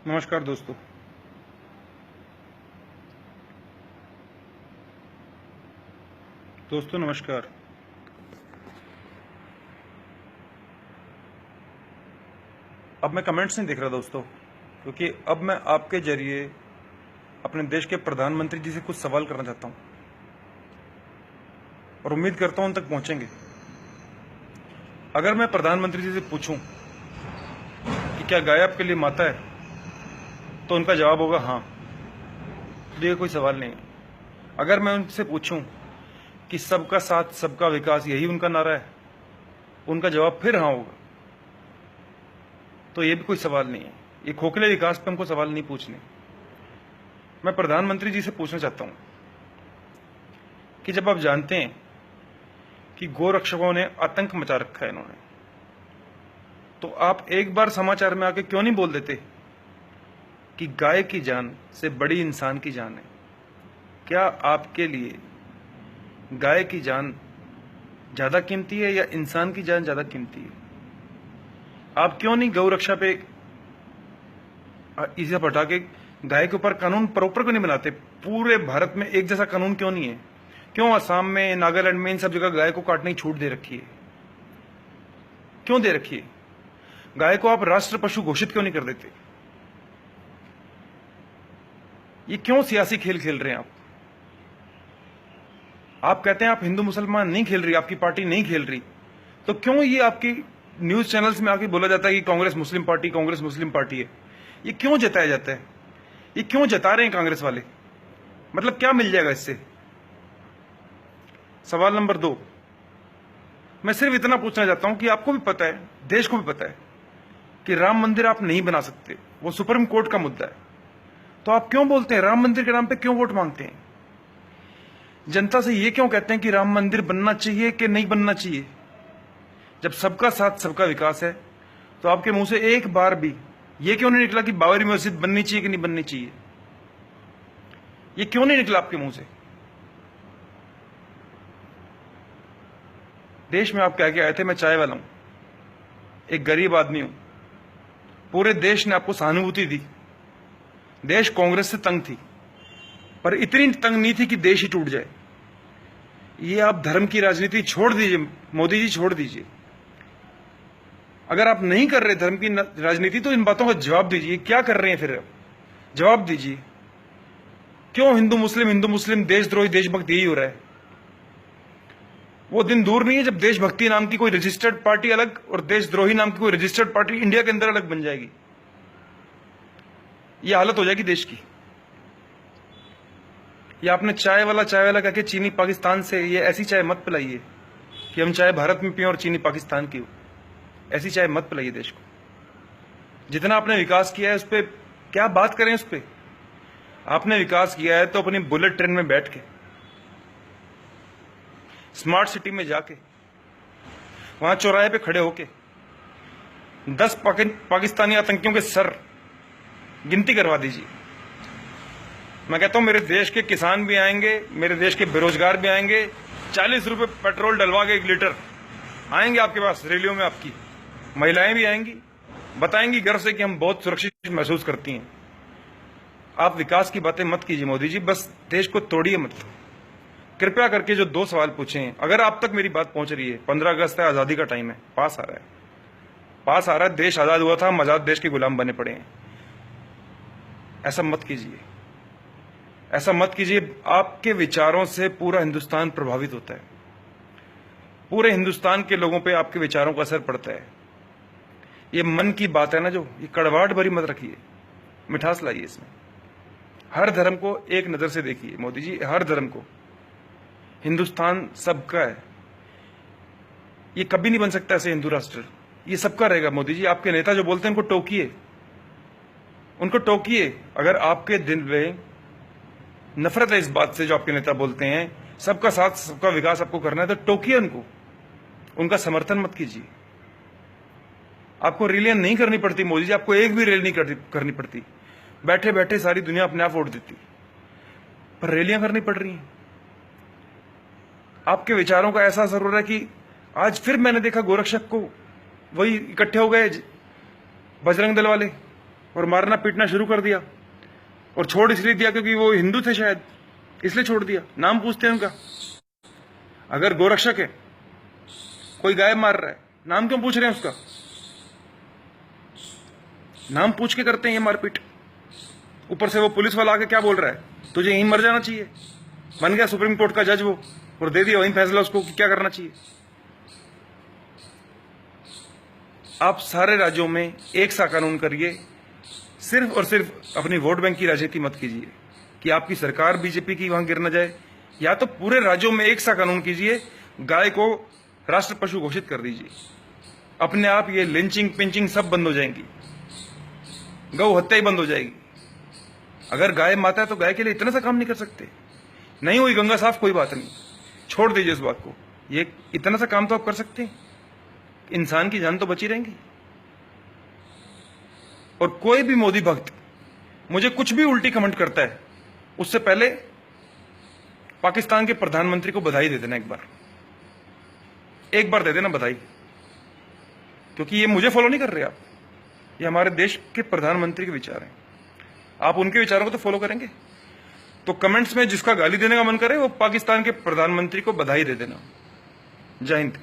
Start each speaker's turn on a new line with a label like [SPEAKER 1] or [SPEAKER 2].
[SPEAKER 1] नमस्कार दोस्तों। नमस्कार। अब मैं कमेंट्स नहीं देख रहा दोस्तों, क्योंकि अब मैं आपके जरिए अपने देश के प्रधानमंत्री जी से कुछ सवाल करना चाहता हूं और उम्मीद करता हूं उन तक पहुंचेंगे। अगर मैं प्रधानमंत्री जी से पूछूं कि क्या गाय आपके लिए माता है, तो उनका जवाब होगा हाँ। तो ये कोई सवाल नहीं है। अगर मैं उनसे पूछूं कि सबका साथ सबका विकास यही उनका नारा है, उनका जवाब फिर हाँ होगा। तो ये भी कोई सवाल नहीं है। ये खोखले विकास पे हमको सवाल नहीं पूछने। मैं प्रधानमंत्री जी से पूछना चाहता हूं कि जब आप जानते हैं कि गोरक्षकों ने आतंक मचा रखा है इन्होंने, तो आप एक बार समाचार में आके क्यों नहीं बोल देते कि गाय की जान से बड़ी इंसान की जान है। क्या आपके लिए गाय की जान ज्यादा कीमती है या इंसान की जान ज्यादा कीमती है? आप क्यों नहीं गौ रक्षा पे इसे हटा के गाय के ऊपर कानून प्रॉपर क्यों नहीं बनाते? पूरे भारत में एक जैसा कानून क्यों नहीं है? क्यों असम में, नागालैंड में, इन सब जगह गाय को काटने की छूट दे रखी है? क्यों दे रखी है? गाय को आप राष्ट्र पशु घोषित क्यों नहीं कर देते? ये क्यों सियासी खेल खेल रहे हैं आप? आप कहते हैं आप हिंदू मुसलमान नहीं खेल रही, आपकी पार्टी नहीं खेल रही, तो क्यों ये आपकी न्यूज चैनल्स में आके बोला जाता है कि कांग्रेस मुस्लिम पार्टी है? ये क्यों जताया जाता है? ये क्यों जता रहे हैं कांग्रेस वाले? मतलब क्या मिल जाएगा इससे? सवाल नंबर 2, मैं सिर्फ इतना पूछना चाहता हूं कि आपको भी पता है, देश को भी पता है कि राम मंदिर आप नहीं बना सकते, वो सुप्रीम कोर्ट का मुद्दा है। तो आप क्यों बोलते हैं राम मंदिर के नाम पे? क्यों वोट मांगते हैं? जनता से ये क्यों कहते हैं कि राम मंदिर बनना चाहिए कि नहीं बनना चाहिए? जब सबका साथ सबका विकास है, तो आपके मुंह से एक बार भी ये क्यों नहीं निकला कि बाबरी मस्जिद बननी चाहिए कि नहीं बननी चाहिए? ये क्यों नहीं निकला आपके मुंह से? देश में आप कह के आए थे मैं चाय वाला हूं, एक गरीब आदमी हूं। पूरे देश ने आपको सहानुभूति दी। देश कांग्रेस से तंग थी, पर इतनी तंग नहीं थी कि देश ही टूट जाए। ये आप धर्म की राजनीति छोड़ दीजिए, मोदी जी छोड़ दीजिए। अगर आप नहीं कर रहे धर्म की राजनीति, तो इन बातों का जवाब दीजिए। क्या कर रहे हैं फिर? जवाब दीजिए। क्यों हिंदू मुस्लिम देशद्रोही देशभक्त यही हो रहा है? वो दिन दूर नहीं है जब देशभक्ति नाम की कोई रजिस्टर्ड पार्टी अलग और देशद्रोही नाम की कोई रजिस्टर्ड पार्टी इंडिया के अंदर अलग बन जाएगी। ये हालत हो जाएगी देश की। ये आपने चाय वाला कह के चीनी पाकिस्तान से ये ऐसी चाय मत पिलाइए कि हम चाय भारत में पिए और चीनी पाकिस्तान की हो। ऐसी चाय मत पिलाइए देश को। जितना आपने विकास किया है उस पर क्या बात करें? उस पर आपने विकास किया है तो अपनी बुलेट ट्रेन में बैठ के, स्मार्ट सिटी में जाके, वहां चौराहे पे खड़े होके 10 पाकिस्तानी आतंकियों के सर गिनती करवा दीजिए। मैं कहता हूं मेरे देश के किसान भी आएंगे, मेरे देश के बेरोजगार भी आएंगे। 40 रुपए पेट्रोल डलवा के 1 लीटर आएंगे आपके पास रैलियों में। आपकी महिलाएं भी आएंगी, बताएंगी गर्व से कि हम बहुत सुरक्षित महसूस करती हैं। आप विकास की बातें मत कीजिए मोदी जी, बस देश को तोड़िए मत। कृपया करके जो 2 सवाल पूछे हैं, अगर आप तक मेरी बात पहुंच रही है, 15 अगस्त है, आजादी का टाइम है, पास आ रहा है, देश आजाद हुआ था, हम आजाद देश के गुलाम बने पड़े हैं। ऐसा मत कीजिए, ऐसा मत कीजिए। आपके विचारों से पूरा हिंदुस्तान प्रभावित होता है। पूरे हिंदुस्तान के लोगों पे आपके विचारों का असर पड़ता है। ये मन की बात है ना, जो ये कड़वाहट भरी मत रखिए, मिठास लाइए इसमें। हर धर्म को एक नजर से देखिए मोदी जी, हर धर्म को। हिंदुस्तान सबका है, ये कभी नहीं बन सकता ऐसे हिंदू राष्ट्र। ये सबका रहेगा मोदी जी। आपके नेता जो बोलते हैं उनको टोकिए, उनको टोकिए। अगर आपके दिल में नफरत है इस बात से जो आपके नेता बोलते हैं, सबका साथ सबका विकास आपको करना है, तो टोकिए उनको, उनका समर्थन मत कीजिए। आपको रैलियां नहीं करनी पड़ती मोदी जी, आपको एक भी रैली नहीं करनी पड़ती। बैठे बैठे सारी दुनिया अपने आप वोट देती, पर रैलियां करनी पड़ रही हैं। आपके विचारों का ऐसा असर हो रहा है कि आज फिर मैंने देखा गोरक्षक को वही इकट्ठे हो गए बजरंग दल वाले और मारना पीटना शुरू कर दिया। और छोड़ इसलिए दिया क्योंकि वो हिंदू थे शायद, इसलिए छोड़ दिया। नाम पूछते हैं उनका। अगर गोरक्षक है, कोई गाय मार रहा है, नाम क्यों पूछ रहे हैं उसका? नाम पूछ के करते हैं ये मारपीट। ऊपर से वो पुलिस वाला आके क्या बोल रहा है, तुझे यहीं मर जाना चाहिए। बन गया सुप्रीम कोर्ट का जज वो, और दे दिया वहीं फैसला उसको कि क्या करना चाहिए। आप सारे राज्यों में एक सा कानून करिए, सिर्फ और सिर्फ अपनी वोट बैंक की राजनीति मत कीजिए कि आपकी सरकार बीजेपी की वहां गिर न जाए। या तो पूरे राज्यों में एक सा कानून कीजिए, गाय को राष्ट्र पशु घोषित कर दीजिए। अपने आप ये लिंचिंग पिंचिंग सब बंद हो जाएंगी, गौ हत्या ही बंद हो जाएगी। अगर गाय माता है तो गाय के लिए इतना सा काम नहीं कर सकते? नहीं हुई गंगा साफ, कोई बात नहीं, छोड़ दीजिए इस बात को। ये इतना सा काम तो आप कर सकते हैं, इंसान की जान तो बची रहेंगी। और कोई भी मोदी भक्त मुझे कुछ भी उल्टी कमेंट करता है, उससे पहले पाकिस्तान के प्रधानमंत्री को बधाई दे देना। एक बार दे देना बधाई, क्योंकि ये मुझे फॉलो नहीं कर रहे आप, ये हमारे देश के प्रधानमंत्री के विचार हैं। आप उनके विचारों को तो फॉलो करेंगे? तो कमेंट्स में जिसका गाली देने का मन करे वो पाकिस्तान के प्रधानमंत्री को बधाई दे देना। जय हिंद।